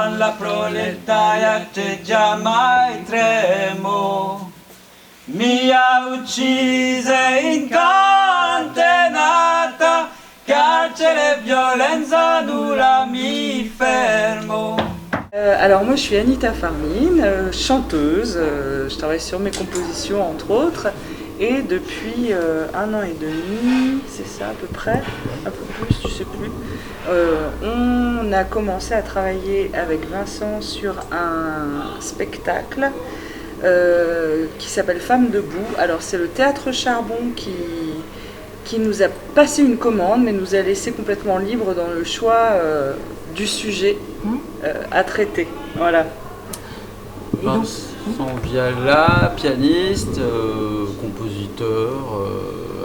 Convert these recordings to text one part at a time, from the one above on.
La proletariat già mai tremo, mi ha uccise incatenata, carcere violenza nulla mi fermo. Alors moi je suis Anita Farmine, chanteuse, je travaille sur mes compositions entre autres et depuis 1 an et demi, c'est ça à peu près, un peu plus, je sais plus, on a commencé à travailler avec Vincent sur un spectacle qui s'appelle Femmes debout. Alors c'est le Théâtre Charbon qui nous a passé une commande mais nous a laissé complètement libre dans le choix du sujet à traiter. Voilà. Vincent Viala, pianiste, compositeur,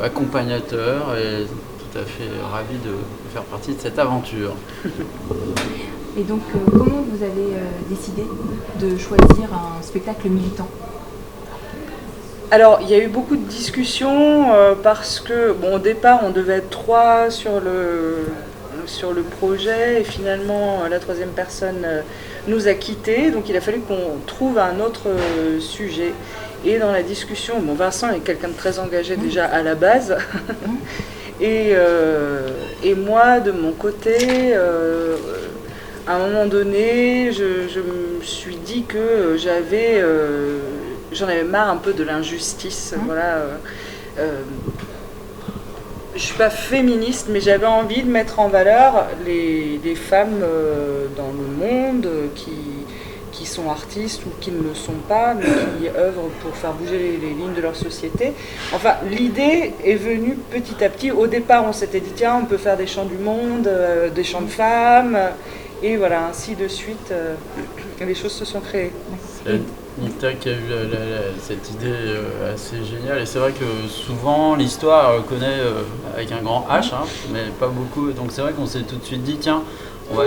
accompagnateur et tout à fait ravi de faire partie de cette aventure. Et donc comment vous avez décidé de choisir un spectacle militant ? Alors il y a eu beaucoup de discussions parce que bon, au départ on devait être 3 sur le projet et finalement la 3e personne nous a quittés, donc il a fallu qu'on trouve un autre sujet. Et dans la discussion, bon, Vincent est quelqu'un de très engagé déjà à la base et moi de mon côté à un moment donné je me suis dit que j'en avais marre un peu de l'injustice. Voilà. Je ne suis pas féministe, mais j'avais envie de mettre en valeur les femmes dans le monde qui sont artistes ou qui ne le sont pas, mais qui œuvrent pour faire bouger les lignes de leur société. Enfin, l'idée est venue petit à petit. Au départ, on s'était dit, tiens, on peut faire des chants du monde, des chants de femmes, et voilà, ainsi de suite, les choses se sont créées. Nita qui a eu cette idée assez géniale, et c'est vrai que souvent l'histoire connaît avec un grand H, mais pas beaucoup, donc c'est vrai qu'on s'est tout de suite dit tiens, on va...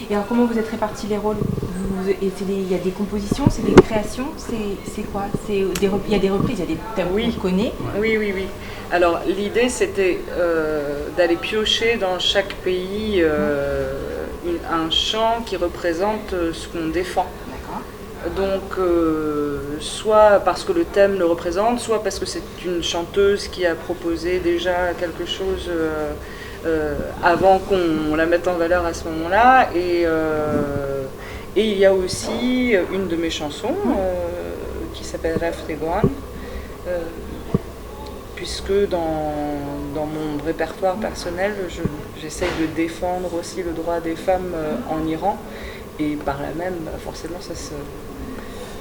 Et alors comment vous êtes répartis les rôles ? Il y a des compositions, c'est des créations, c'est quoi ? Il y a des reprises, il y a des thèmes qu'on connaît. Oui. Alors l'idée c'était d'aller piocher dans chaque pays un chant qui représente ce qu'on défend. Donc soit parce que le thème le représente, soit parce que c'est une chanteuse qui a proposé déjà quelque chose avant qu'on la mette en valeur à ce moment-là. Et il y a aussi une de mes chansons qui s'appelle Reftegoan, puisque dans mon répertoire personnel, j'essaye de défendre aussi le droit des femmes en Iran. Et par là même, forcément,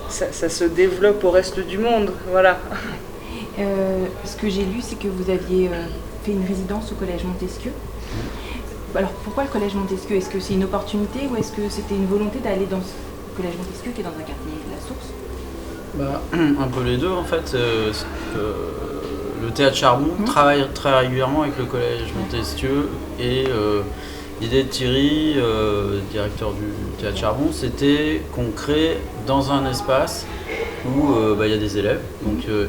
ça se développe au reste du monde. Voilà. Ce que j'ai lu, c'est que vous aviez fait une résidence au Collège Montesquieu. Alors pourquoi le Collège Montesquieu ? Est-ce que c'est une opportunité ou est-ce que c'était une volonté d'aller dans ce Collège Montesquieu qui est dans un quartier de la Source ? Un peu les deux en fait. Le Théâtre Charbon travaille très régulièrement avec le Collège Montesquieu et l'idée de Thierry, directeur du Théâtre Charbon, c'était qu'on crée dans un espace où y a des élèves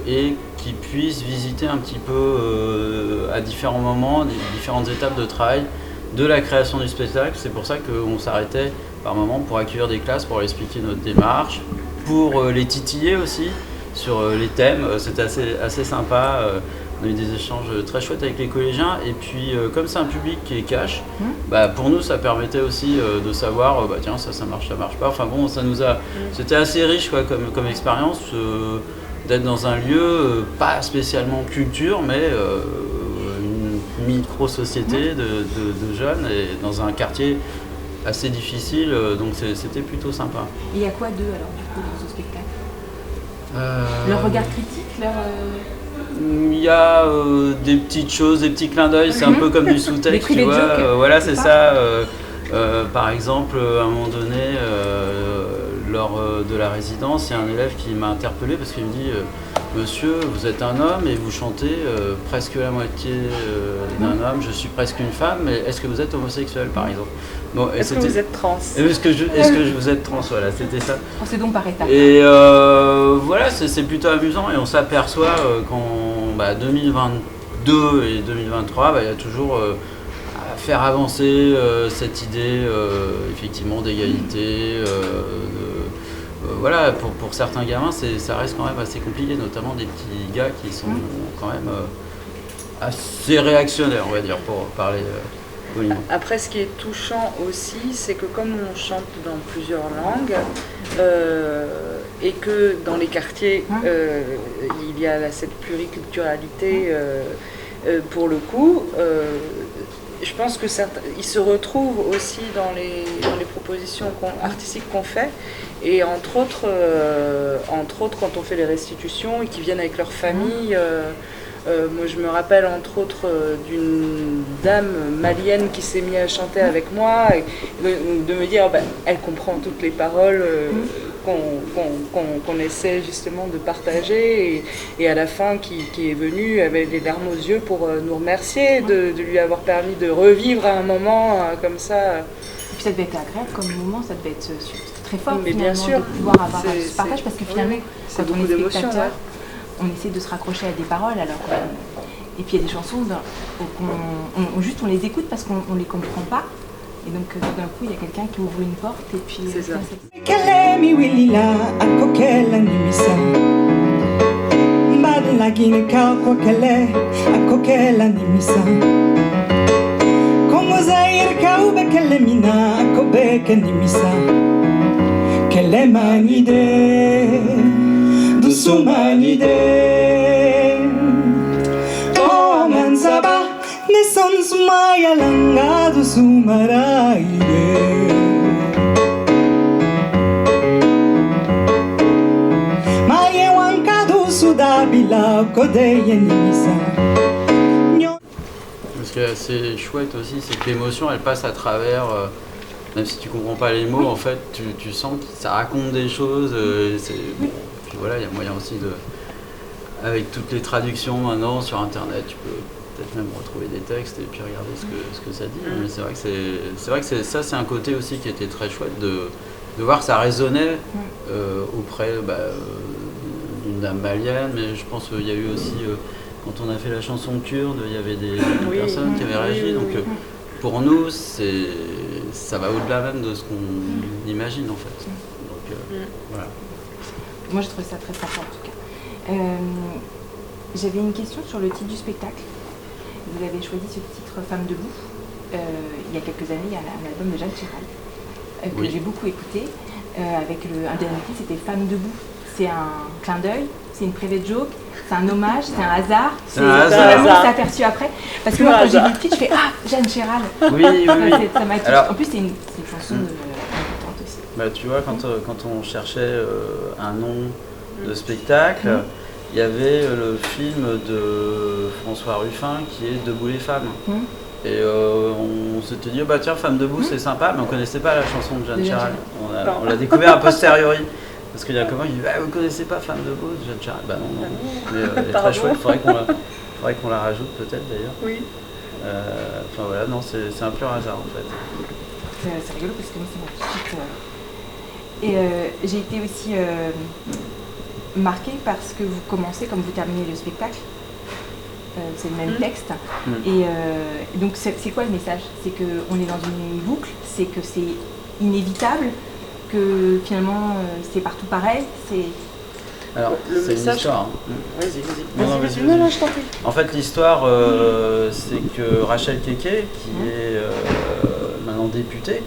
et qui puissent visiter un petit peu à différents moments, différentes étapes de travail de la création du spectacle. C'est pour ça qu'on s'arrêtait par moments pour accueillir des classes, pour leur expliquer notre démarche, pour les titiller aussi sur les thèmes. C'était assez sympa. On a eu des échanges très chouettes avec les collégiens et puis comme c'est un public qui est cash, pour nous ça permettait aussi de savoir tiens ça marche pas. Enfin bon, ça nous a c'était assez riche quoi comme expérience d'être dans un lieu pas spécialement culture mais une micro-société de jeunes et dans un quartier assez difficile, donc c'était plutôt sympa. Et il y a quoi d'eux alors du coup dans ce spectacle ? Leur regard critique, Il y a des petites choses, des petits clins d'œil, c'est un peu comme du sous-texte, tu vois. Voilà, c'est ça. Par exemple, à un moment donné, lors de la résidence, il y a un élève qui m'a interpellé parce qu'il me dit monsieur, vous êtes un homme et vous chantez presque la moitié d'un homme, je suis presque une femme, mais est-ce que vous êtes homosexuel par exemple? Bon, Est-ce que vous êtes trans? Est-ce que vous êtes trans? Voilà, c'était ça. C'est donc par étapes. Et voilà, c'est plutôt amusant et on s'aperçoit qu'en 2022 et 2023, il y a toujours à faire avancer cette idée effectivement d'égalité. Voilà, pour certains gamins, ça reste quand même assez compliqué, notamment des petits gars qui sont quand même assez réactionnaires, on va dire, pour parler poliment. Après, ce qui est touchant aussi, c'est que comme on chante dans plusieurs langues, et que dans les quartiers, il y a cette pluriculturalité, pour le coup, je pense que ils se retrouvent aussi dans les propositions artistiques qu'on fait. Et entre autres, quand on fait les restitutions et qu'ils viennent avec leur famille, moi je me rappelle entre autres d'une dame malienne qui s'est mise à chanter avec moi et de me dire elle comprend toutes les paroles qu'on essaie justement de partager et à la fin qui est venue avec les larmes aux yeux pour nous remercier de lui avoir permis de revivre à un moment comme ça. Et puis ça devait être agréable comme moment, ça devait être très fort mais bien sûr, de pouvoir avoir ce partage parce que finalement quand on est spectateur, on essaie de se raccrocher à des paroles alors et puis il y a des chansons on les écoute parce qu'on les comprend pas et donc tout d'un coup il y a quelqu'un qui ouvre une porte et puis c'est ça. Oh mansaba ne son sumaya langado sumaraide Maye wankado sudabila kodeye nimisa. Ce qui est assez chouette aussi, c'est que l'émotion elle passe à travers même si tu comprends pas les mots, en fait, tu sens que ça raconte des choses. Puis voilà, il y a moyen aussi avec toutes les traductions maintenant sur Internet, tu peux peut-être même retrouver des textes et puis regarder ce que ça dit. Mais c'est vrai que ça, c'est un côté aussi qui était très chouette de voir que ça résonnait auprès d'une dame malienne. Mais je pense qu'il y a eu aussi, quand on a fait la chanson kurde, il y avait des personnes qui avaient réagi. Donc pour nous, ça va au-delà même de ce qu'on imagine en fait. Donc voilà. Moi je trouve ça très sympa en tout cas. J'avais une question sur le titre du spectacle. Vous avez choisi ce titre Femme debout. Il y a quelques années, il y a un album de Jeanne Chéral que j'ai beaucoup écouté. Avec un dernier titre, c'était Femme debout. C'est un clin d'œil, c'est une private joke, c'est un hommage, c'est un hasard. C'est un hasard. On s'est aperçu après. Parce que moi quand j'ai vu le titre, je fais Jeanne Chéral. Oui. Ça m'a touché. En plus c'est une chanson importante aussi. Tu vois, quand on cherchait un nom de spectacle, il y avait le film de François Ruffin qui est Debout les femmes. Et on s'était dit, tiens, Femme debout, c'est sympa, mais on connaissait pas la chanson de Jeanne Chéral. On l'a découvert a posteriori. Parce qu'il y a quelqu'un qui dit, vous connaissez pas Femme debout de Jeanne Chéral? Non. Mais elle est très chouette, il faudrait qu'on la rajoute peut-être d'ailleurs. Oui. Enfin voilà, non, c'est un pur hasard en fait. C'est rigolo parce que moi ça m'a tout de suite. Et j'ai été aussi marquée parce que vous commencez comme vous terminez le spectacle. C'est le même texte. Et donc c'est quoi le message? C'est qu'on est dans une boucle, c'est que c'est inévitable, que finalement c'est partout pareil. Alors, c'est une histoire. Vas-y. Non, je t'en prie. En fait, l'histoire, c'est que Rachel Keke, qui est maintenant députée,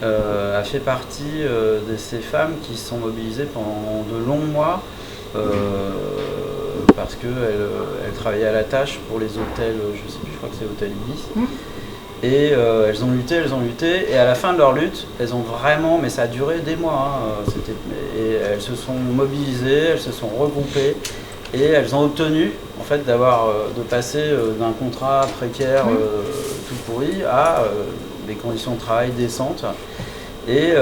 a fait partie de ces femmes qui sont mobilisées pendant de longs mois parce qu'elle travaillait à la tâche pour les hôtels, je sais plus, je crois que c'est Hôtel Ibis. Et elles ont lutté, et à la fin de leur lutte, elles ont vraiment, mais ça a duré des mois, et elles se sont mobilisées, elles se sont regroupées, et elles ont obtenu en fait de passer d'un contrat précaire tout pourri à des conditions de travail décentes. Et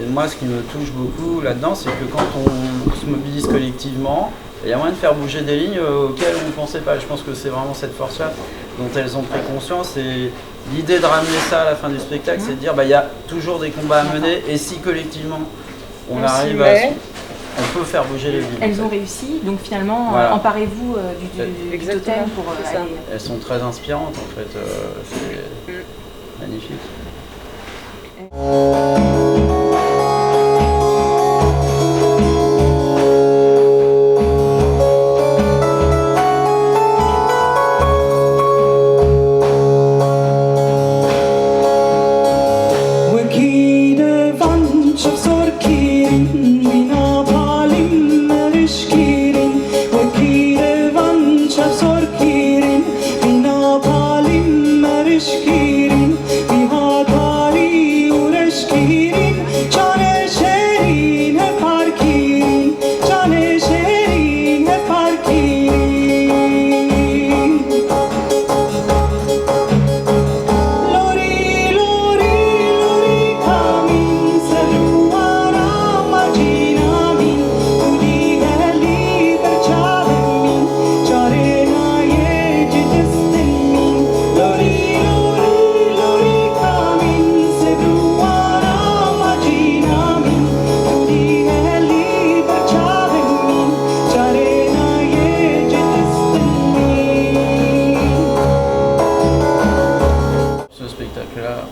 moi, ce qui me touche beaucoup là-dedans, c'est que quand on se mobilise collectivement, Il y a moyen de faire bouger des lignes auxquelles on ne pensait pas. Je pense que c'est vraiment cette force-là dont elles ont pris conscience. Et l'idée de ramener ça à la fin du spectacle, c'est de dire il y a toujours des combats à mener. Et si collectivement on arrive à... On peut faire bouger les lignes. Elles ont réussi, donc finalement, emparez-vous du totem pour aller... Elles sont très inspirantes en fait. C'est magnifique.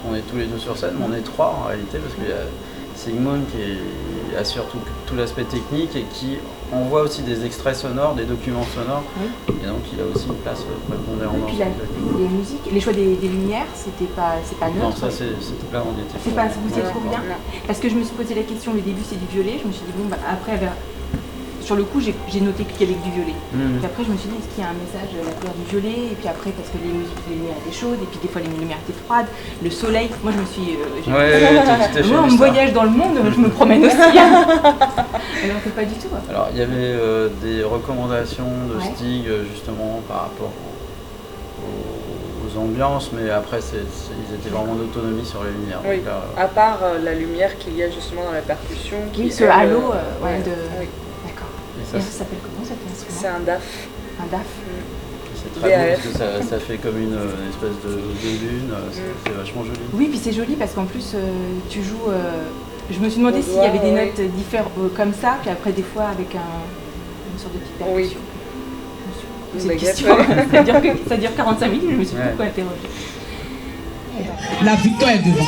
On est tous les deux sur scène, mais on est trois en réalité parce qu'il y a Sigmund qui assure tout l'aspect technique et qui envoie aussi des extraits sonores, des documents sonores, et donc il a aussi une place prépondérante dans le spectacle. Les musiques, les choix des lumières, c'est pas neutre. Non, ça c'était pas mon été. C'est pas, vous êtes trop bien. Parce que je me suis posé la question, le début c'est du violet, je me suis dit bon après sur le coup, j'ai noté qu'il y avait du violet. Puis après, je me suis dit, est-ce qu'il y a un message, la couleur du violet? Et puis après, parce que les lumières étaient chaudes, et puis des fois les lumières étaient froides. Le soleil, moi je me suis... moi, on me voyage dans le monde, je me promène aussi. Alors que pas du tout. Alors, il y avait des recommandations de Stig, justement, par rapport aux ambiances, mais après, ils étaient vraiment en autonomie sur les lumières. Oui, donc, là, à part la lumière qu'il y a justement dans la percussion. Oui, ce halo de... Ça s'appelle comment cet instrument? C'est un DAF. Un DAF. C'est très beau parce que ça fait comme une espèce de lune, c'est vachement joli. Oui, puis c'est joli parce qu'en plus tu joues. Je me suis demandé s'il y avait des notes différentes comme ça, puis après des fois avec une sorte de petite percussion. Je me suis posé une question. Ça dure 45 minutes, je me suis beaucoup interrogée. La victoire est devant.